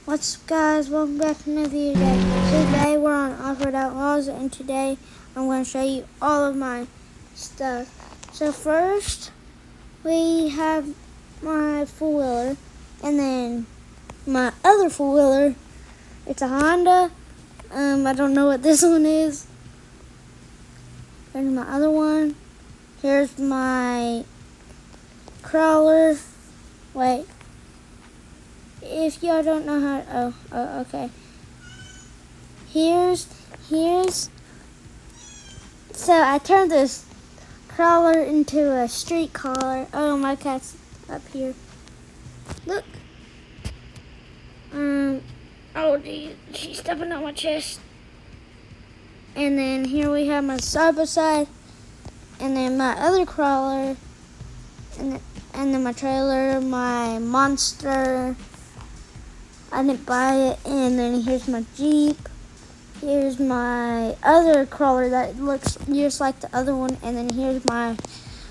What's up, guys? Welcome back to another video. Today we're on Off-Road Outlaws, and today I'm going to show you all of my stuff. So first, we have my four-wheeler, and then my other four-wheeler. It's a Honda. I don't know what this one is. Here's my other one. Here's my crawler. Wait. If y'all don't know how, okay. Here's, so I turned this crawler into a street collar. Oh, my cat's up here. Look. Oh, geez, she's stepping on my chest. And then here we have my side-by-side, and then my other crawler, and then my trailer, my monster. I didn't buy it. And then here's my Jeep. Here's my other crawler that looks just like the other one. And then here's my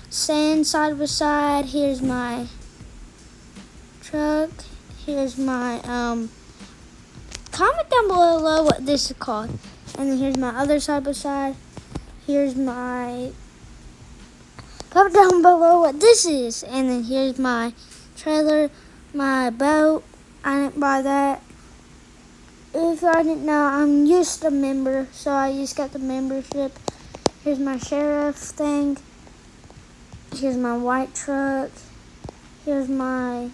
sand side by side. Here's my truck. Here's my comment down below what this is called. And then here's my other side by side. Here's my comment down below what this is. And then here's my trailer, my boat. I didn't buy that. If I didn't know, I'm just a member, so I just got the membership. Here's my sheriff thing. Here's my white truck. Here's my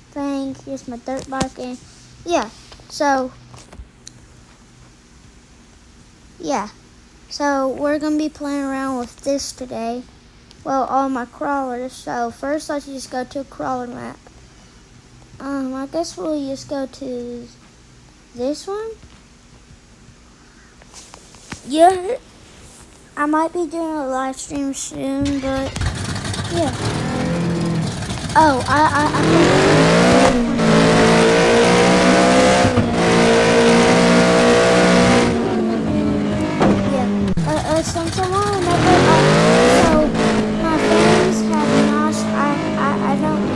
thing. Here's my dirt bike. And yeah, so we're going to be playing around with this today. Well, all my crawlers. So first, let's just go to a crawler map. I guess we'll just go to this one. Yeah, I might be doing a live stream soon, but yeah. Oh, someone remember, so my friends have lost, I don't know.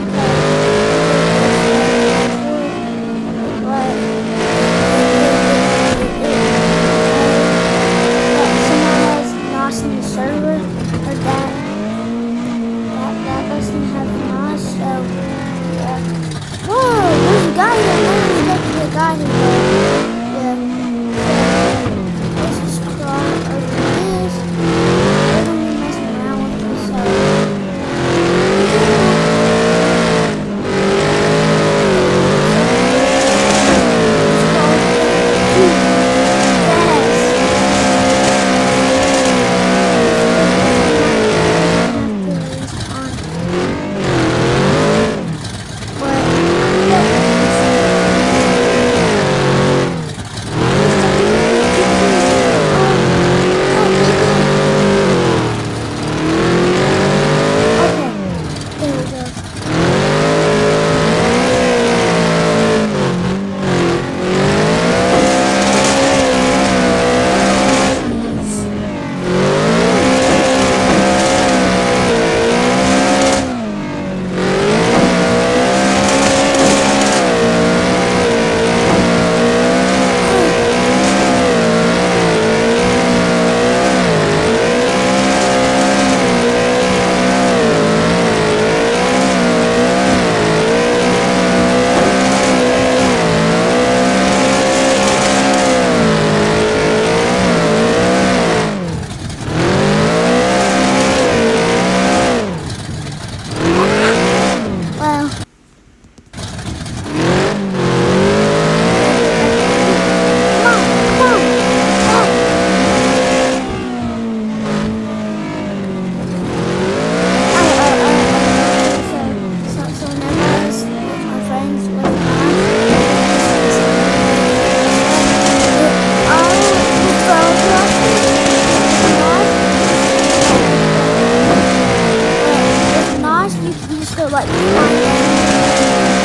Like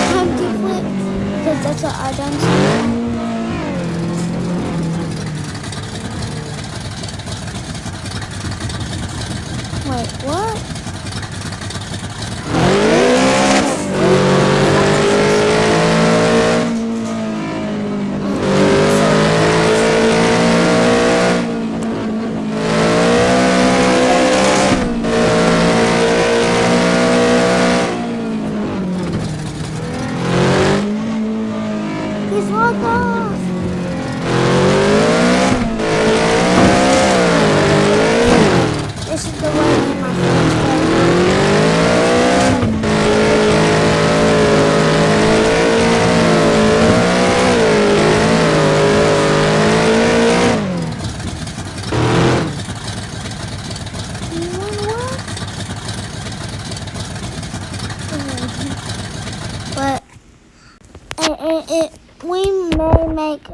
time to flip, because that's what I done sometimes. Wait, what? way me and my friends go. But we may make